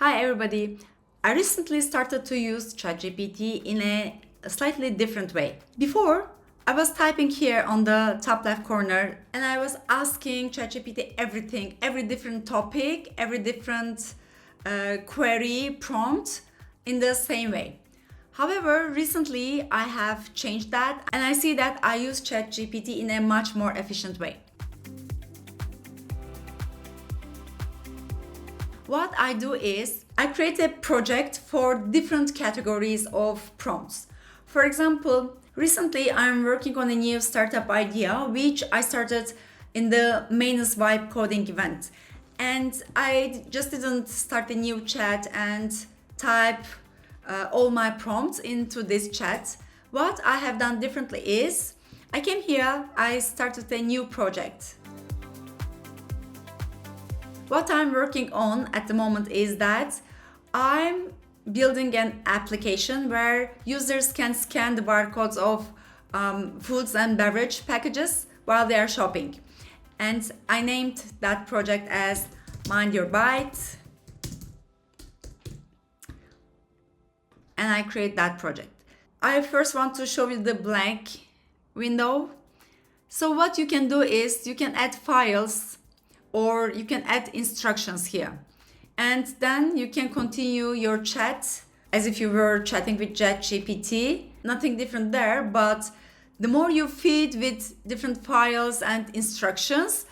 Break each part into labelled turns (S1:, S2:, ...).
S1: Hi everybody! I recently started to use ChatGPT in a slightly different way. Before, I was typing here on the top left corner and I was asking ChatGPT everything, every different topic, every different query prompt in the same way. However, recently I have changed that and I see that I use ChatGPT in a much more efficient way. What I do is I create a project for different categories of prompts. For example, recently I'm working on a new startup idea which I started in the Main's Vibe coding event. And I just didn't start a new chat and type all my prompts into this chat. What I have done differently is I came here, I started a new project. What I'm working on at the moment is that I'm building an application where users can scan the barcodes of foods and beverage packages while they are shopping. And I named that project as Mind Your Bite. And I create that project. I first want to show you the blank window. So what you can do is you can add files or you can add instructions here. And then you can continue your chat as if you were chatting with ChatGPT. Nothing different there, but the more you feed with different files and instructions,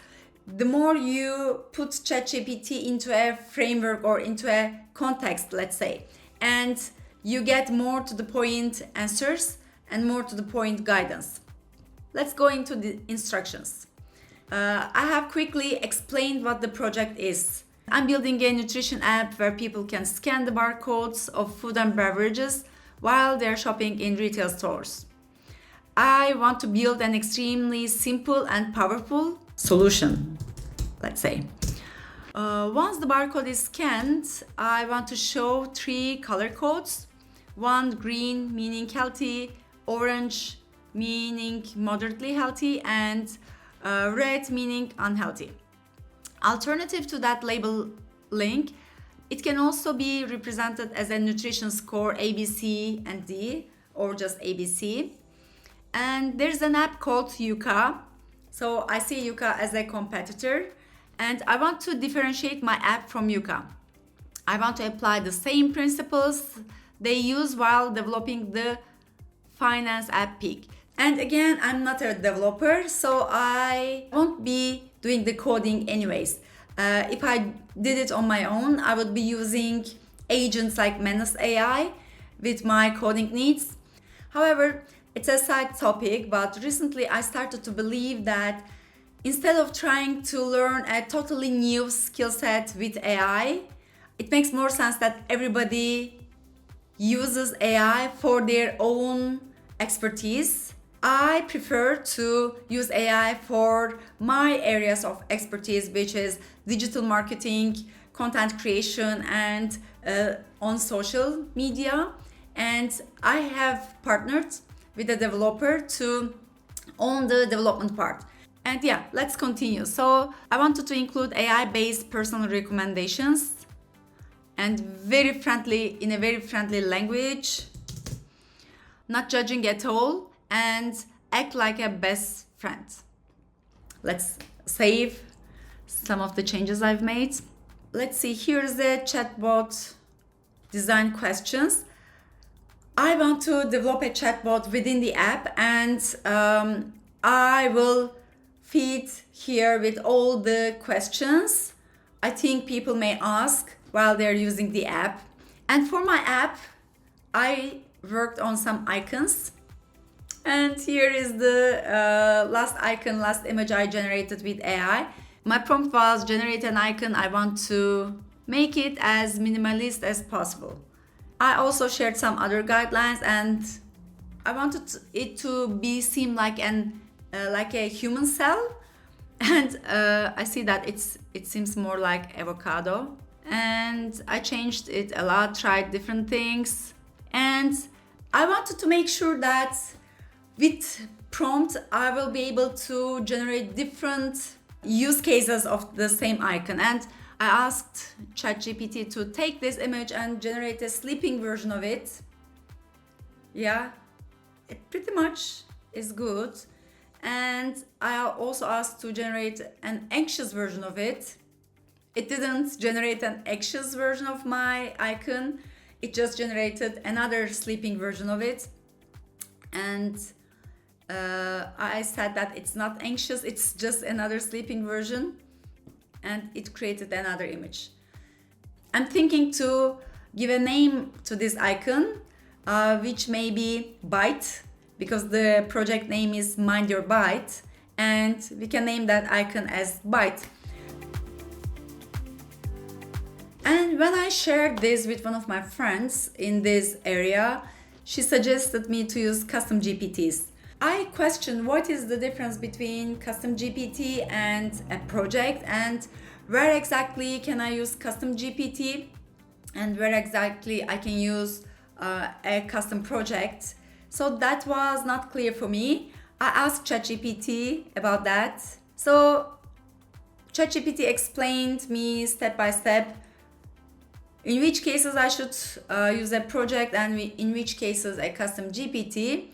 S1: the more you put ChatGPT into a framework or into a context, let's say, and you get more to the point answers and more to the point guidance. Let's go into the instructions. I have quickly explained what the project is. I'm building a nutrition app where people can scan the barcodes of food and beverages while they're shopping in retail stores. I want to build an extremely simple and powerful solution, let's say. Once the barcode is scanned, I want to show 3 color codes. One green meaning healthy, orange meaning moderately healthy, and red meaning unhealthy. Alternative to that label link, it can also be represented as a nutrition score A, B, C, and D, or just ABC. And there's an app called Yuka. So I see Yuka as a competitor, and I want to differentiate my app from Yuka. I want to apply the same principles they use while developing the finance app Peak. And again, I'm not a developer, so I won't be doing the coding anyways. If I did it on my own, I would be using agents like Menace AI with my coding needs. However, it's a side topic, but recently I started to believe that instead of trying to learn a totally new skill set with AI, it makes more sense that everybody uses AI for their own expertise. I prefer to use AI for my areas of expertise, which is digital marketing, content creation, and on social media. And I have partnered with a developer to own the development part. And yeah, let's continue. So I wanted to include AI-based personal recommendations and in a very friendly language, not judging at all, and act like a best friend. Let's save some of the changes I've made. Let's see, here's the chatbot design questions. I want to develop a chatbot within the app, and I will feed here with all the questions I think people may ask while they're using the app. And for my app, I worked on some icons. And here is the last image I generated with AI. My prompt was generate an icon. I want to make it as minimalist as possible. I also shared some other guidelines, and I wanted it to seem like a human cell. And I see that it seems more like avocado. And I changed it a lot, tried different things, and I wanted to make sure that with prompt, I will be able to generate different use cases of the same icon. And I asked ChatGPT to take this image and generate a sleeping version of it. Yeah, it pretty much is good. And I also asked to generate an anxious version of it. It didn't generate an anxious version of my icon. It just generated another sleeping version of it. And I said that it's not anxious, it's just another sleeping version. And it created another image. I'm thinking to give a name to this icon, which may be Byte, because the project name is Mind Your Byte, and we can name that icon as Byte. And when I shared this with one of my friends in this area, she suggested me to use custom GPTs. I questioned what is the difference between custom GPT and a project, and where exactly can I use custom GPT and where exactly I can use a custom project. So that was not clear for me. I asked ChatGPT about that. So ChatGPT explained me step by step in which cases I should use a project and in which cases a custom GPT.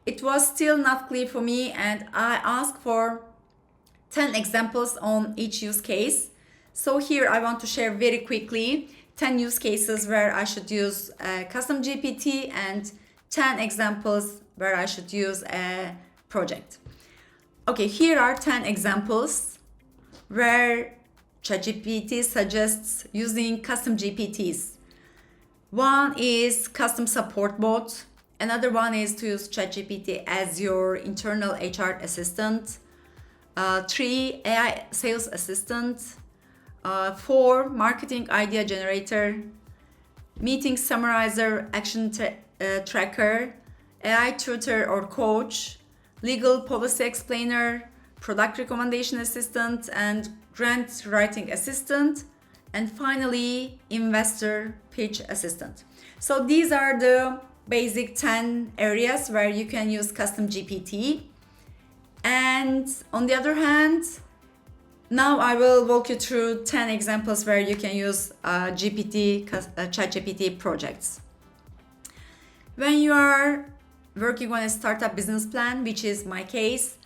S1: It was still not clear for me, and I asked for 10 examples on each use case. So here I want to share very quickly 10 use cases where I should use a custom GPT and 10 examples where I should use a project. Okay, here are 10 examples where ChatGPT suggests using custom GPTs. One is custom support bot. Another one is to use ChatGPT as your internal HR assistant. 3, AI sales assistant. 4, marketing idea generator. Meeting summarizer, action tracker. AI tutor or coach. Legal policy explainer. Product recommendation assistant and grant writing assistant. And finally, investor pitch assistant. So these are the basic 10 areas where you can use custom GPT. And on the other hand, now I will walk you through 10 examples where you can use ChatGPT projects. When you are working on a startup business plan, which is my case,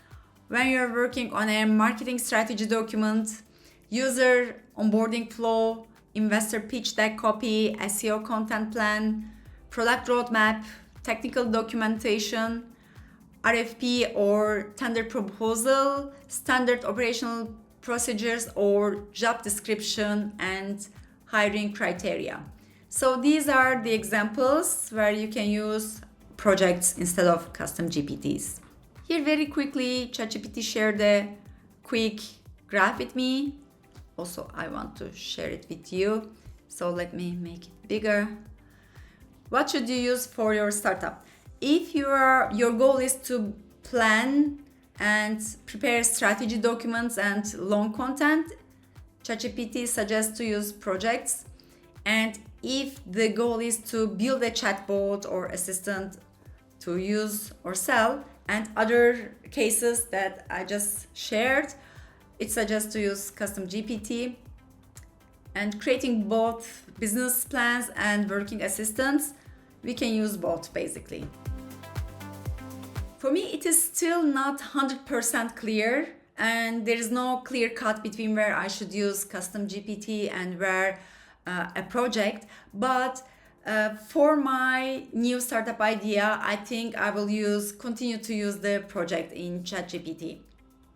S1: when you're working on a marketing strategy document, user onboarding flow, investor pitch deck copy, SEO content plan, product roadmap, technical documentation, RFP or tender proposal, standard operational procedures or job description and hiring criteria. So these are the examples where you can use projects instead of custom GPTs. Here very quickly, ChatGPT shared a quick graph with me. Also, I want to share it with you. So let me make it bigger. What should you use for your startup? If your goal is to plan and prepare strategy documents and long content, ChatGPT suggests to use projects. And if the goal is to build a chatbot or assistant to use or sell, and other cases that I just shared, it suggests to use custom GPT. And creating both business plans and working assistants, we can use both basically. For me, it is still not 100% clear, and there is no clear cut between where I should use custom GPT and where a project. But for my new startup idea, I think I will continue to use the project in ChatGPT.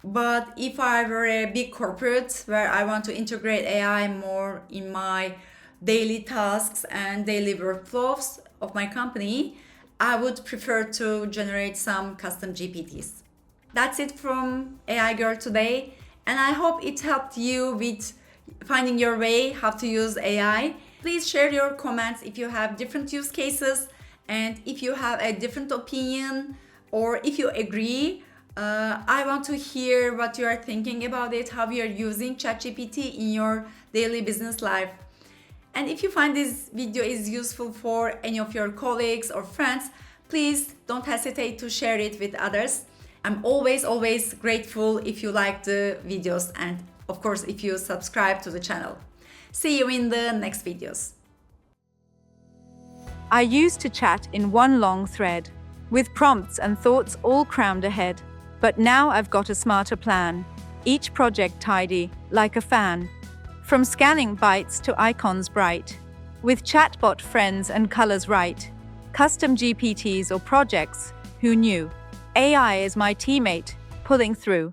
S1: But if I were a big corporate where I want to integrate AI more in my daily tasks and daily workflows of my company, I would prefer to generate some custom GPTs. That's it from AI Girl today, and I hope it helped you with finding your way how to use AI. Please share your comments if you have different use cases and if you have a different opinion or if you agree. I want to hear what you are thinking about it, how you are using ChatGPT in your daily business life. And if you find this video is useful for any of your colleagues or friends, please don't hesitate to share it with others. I'm always grateful if you like the videos and of course if you subscribe to the channel. See you in the next videos.
S2: I used to chat in one long thread, with prompts and thoughts all crammed ahead. But now I've got a smarter plan, each project tidy, like a fan. From scanning bytes to icons bright, with chatbot friends and colors right. Custom GPTs or projects, who knew? AI is my teammate, pulling through.